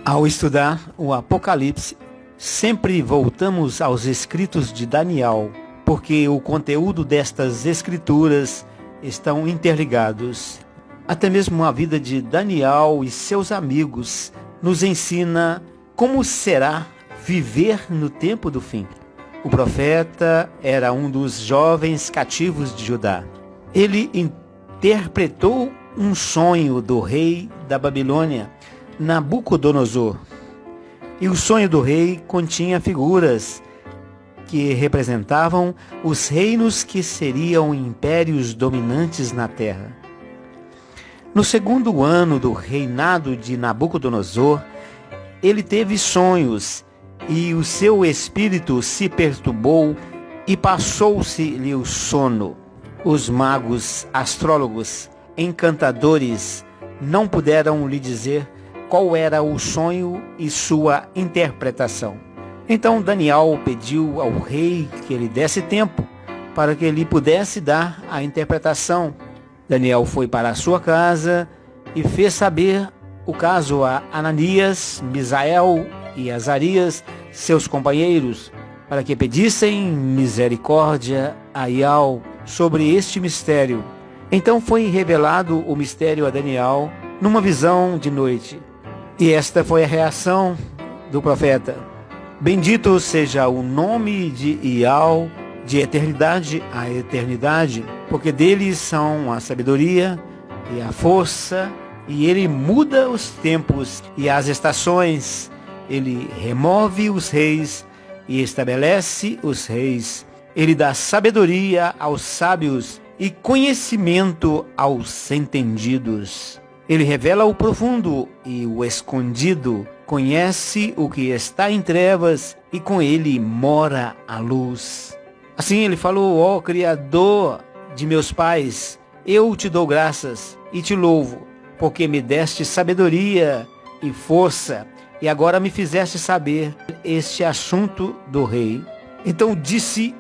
Ao estudar o Apocalipse, sempre voltamos aos escritos de Daniel, porque o conteúdo destas escrituras estão interligados. Até mesmo a vida de Daniel e seus amigos nos ensina como será viver no tempo do fim. O profeta era um dos jovens cativos de Judá. Ele interpretou um sonho do rei da Babilônia, Nabucodonosor. E o sonho do rei continha figuras que representavam os reinos que seriam impérios dominantes na terra. No segundo ano do reinado de Nabucodonosor, ele teve sonhos e o seu espírito se perturbou e passou-se-lhe o sono. Os magos, astrólogos, encantadores não puderam lhe dizer qual era o sonho e sua interpretação. Então Daniel pediu ao rei que lhe desse tempo para que ele pudesse dar a interpretação. Daniel foi para a sua casa e fez saber o caso a Ananias, Misael e Azarias, seus companheiros, para que pedissem misericórdia a Yahweh sobre este mistério. Então foi revelado o mistério a Daniel numa visão de noite. E esta foi a reação do profeta. Bendito seja o nome de Yahweh, de eternidade a eternidade, porque dele são a sabedoria e a força, e ele muda os tempos e as estações, ele remove os reis e estabelece os reis, ele dá sabedoria aos sábios e conhecimento aos entendidos. Ele revela o profundo e o escondido, conhece o que está em trevas e com ele mora a luz. Assim ele falou: ó Criador de meus pais, eu te dou graças e te louvo, porque me deste sabedoria e força, e agora me fizeste saber este assunto do rei. Então disse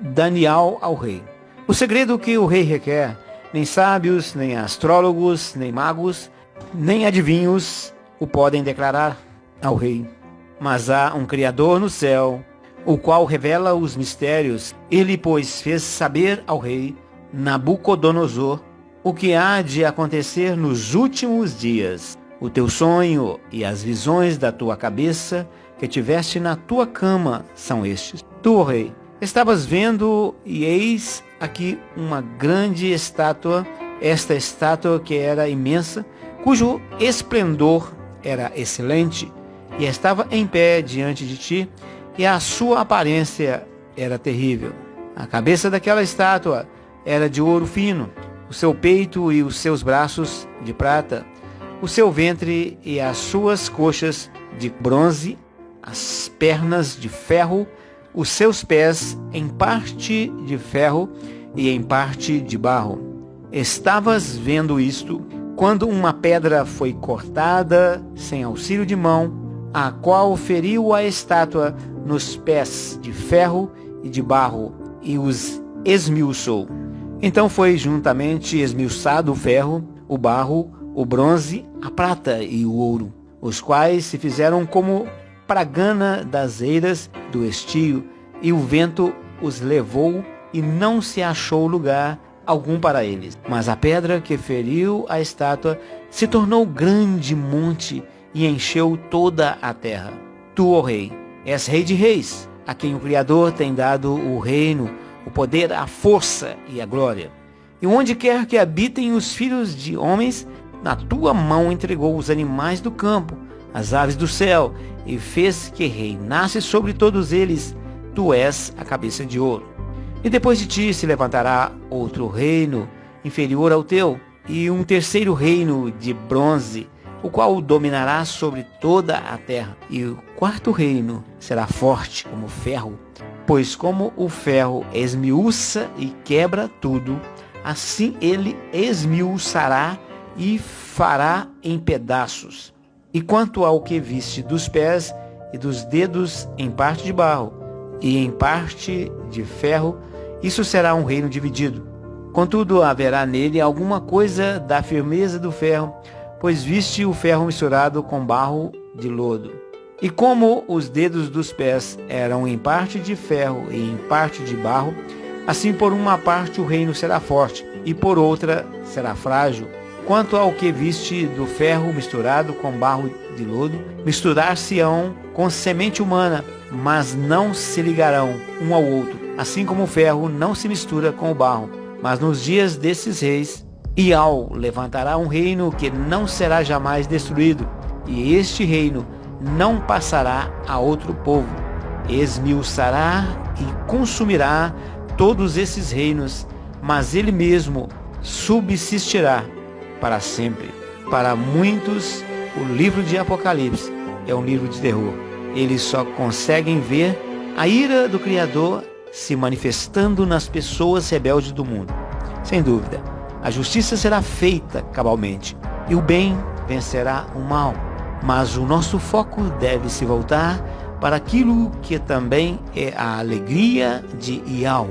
Daniel ao rei: o segredo que o rei requer, nem sábios, nem astrólogos, nem magos, nem adivinhos o podem declarar ao rei. Mas há um Criador no céu, o qual revela os mistérios. Ele, pois, fez saber ao rei Nabucodonosor o que há de acontecer nos últimos dias. O teu sonho e as visões da tua cabeça que tiveste na tua cama são estes. Tu, rei, estavas vendo, e eis aqui uma grande estátua, esta estátua que era imensa, cujo esplendor era excelente, e estava em pé diante de ti, e a sua aparência era terrível. A cabeça daquela estátua era de ouro fino, o seu peito e os seus braços de prata, o seu ventre e as suas coxas de bronze, as pernas de ferro, os seus pés em parte de ferro e em parte de barro. Estavas vendo isto quando uma pedra foi cortada sem auxílio de mão, a qual feriu a estátua nos pés de ferro e de barro e os esmiuçou. Então foi juntamente esmiuçado o ferro, o barro, o bronze, a prata e o ouro, os quais se fizeram como pragana das eiras do estio, e o vento os levou, e não se achou lugar algum para eles. Mas a pedra que feriu a estátua se tornou grande monte e encheu toda a terra. Tu, ó rei, és rei de reis, a quem o Criador tem dado o reino, o poder, a força e a glória. E onde quer que habitem os filhos de homens, na tua mão entregou os animais do campo, as aves do céu, e fez que reinasse sobre todos eles. Tu és a cabeça de ouro. E depois de ti se levantará outro reino inferior ao teu, e um terceiro reino de bronze, o qual dominará sobre toda a terra. E o quarto reino será forte como o ferro, pois como o ferro esmiuça e quebra tudo, assim ele esmiuçará e fará em pedaços. E quanto ao que viste dos pés e dos dedos em parte de barro e em parte de ferro, isso será um reino dividido. Contudo, haverá nele alguma coisa da firmeza do ferro, pois viste o ferro misturado com barro de lodo. E como os dedos dos pés eram em parte de ferro e em parte de barro, assim por uma parte o reino será forte, e por outra será frágil. Quanto ao que viste do ferro misturado com barro de lodo, misturar-se-ão com semente humana, mas não se ligarão um ao outro, assim como o ferro não se mistura com o barro. Mas nos dias desses reis, Ial levantará um reino que não será jamais destruído, e este reino não passará a outro povo. Esmiuçará e consumirá todos esses reinos, mas ele mesmo subsistirá para sempre. Para muitos, o livro de Apocalipse é um livro de terror. Eles só conseguem ver a ira do Criador se manifestando nas pessoas rebeldes do mundo. Sem dúvida, a justiça será feita cabalmente e o bem vencerá o mal. Mas o nosso foco deve se voltar para aquilo que também é a alegria de Ial.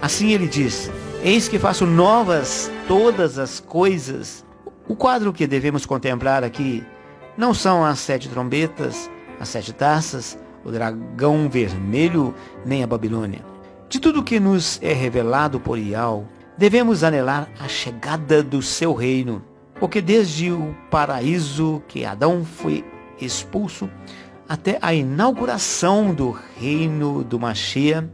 Assim ele diz: eis que faço novas todas as coisas. O quadro que devemos contemplar aqui não são as 7 trombetas, as 7 taças, o dragão vermelho, nem a Babilônia. De tudo que nos é revelado por Ial, devemos anelar a chegada do seu reino, porque desde o paraíso que Adão foi expulso, até a inauguração do reino do Mashiach,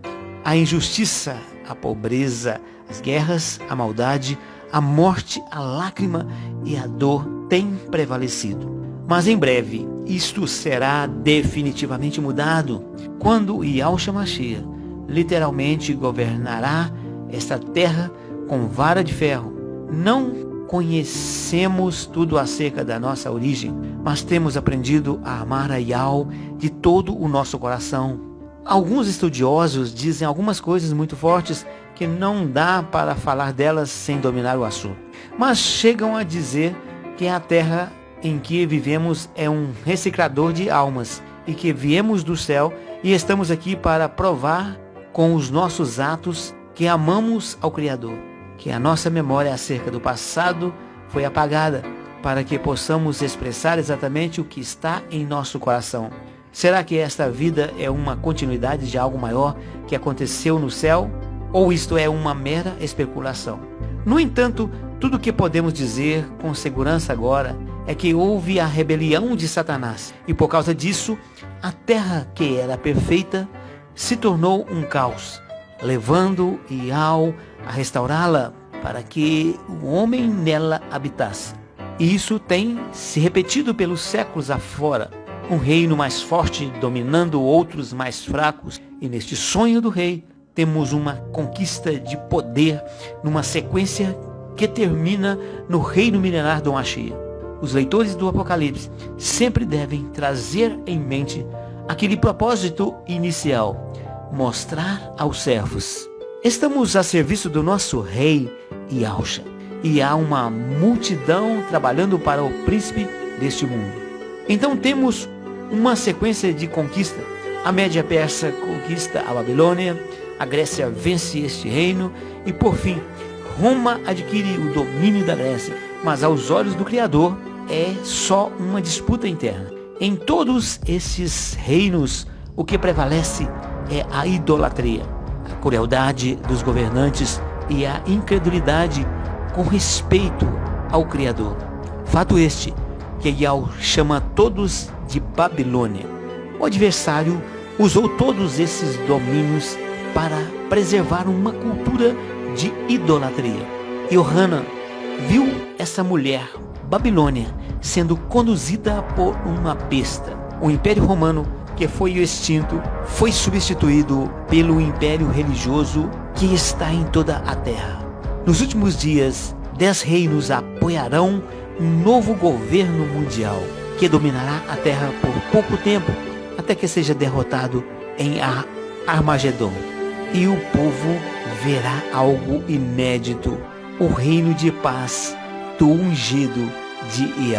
a injustiça, a pobreza, as guerras, a maldade, a morte, a lágrima e a dor têm prevalecido. Mas em breve, isto será definitivamente mudado, quando Yahushua Mashiach literalmente governará esta terra com vara de ferro. Não conhecemos tudo acerca da nossa origem, mas temos aprendido a amar a Yahweh de todo o nosso coração. Alguns estudiosos dizem algumas coisas muito fortes que não dá para falar delas sem dominar o assunto, mas chegam a dizer que a terra em que vivemos é um reciclador de almas e que viemos do céu e estamos aqui para provar com os nossos atos que amamos ao Criador, que a nossa memória acerca do passado foi apagada para que possamos expressar exatamente o que está em nosso coração. Será que esta vida é uma continuidade de algo maior que aconteceu no céu? Ou isto é uma mera especulação? No entanto, tudo o que podemos dizer com segurança agora é que houve a rebelião de Satanás, e por causa disso, a terra que era perfeita se tornou um caos, levando Ial a restaurá-la para que o homem nela habitasse. E isso tem se repetido pelos séculos afora. Um reino mais forte dominando outros mais fracos, e neste sonho do rei temos uma conquista de poder numa sequência que termina no reino milenar do Mashiach. Os leitores do Apocalipse sempre devem trazer em mente aquele propósito inicial: mostrar aos servos: estamos a serviço do nosso rei Yahushua, e há uma multidão trabalhando para o príncipe deste mundo. Então temos uma sequência de conquista. A Média Persa conquista a Babilônia, a Grécia vence este reino e por fim Roma adquire o domínio da Grécia. Mas aos olhos do Criador é só uma disputa interna. Em todos esses reinos o que prevalece é a idolatria, a crueldade dos governantes e a incredulidade com respeito ao Criador. Fato este que Yahweh chama todos de Babilônia. O adversário usou todos esses domínios para preservar uma cultura de idolatria. Yohanan viu essa mulher, Babilônia, sendo conduzida por uma besta. O Império Romano, que foi extinto, foi substituído pelo Império Religioso que está em toda a terra. Nos últimos dias, 10 reinos apoiarão um novo governo mundial que dominará a terra por pouco tempo, até que seja derrotado em Armagedon. E o povo verá algo inédito: o reino de paz do ungido de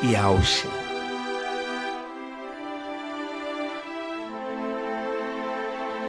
Yahushua.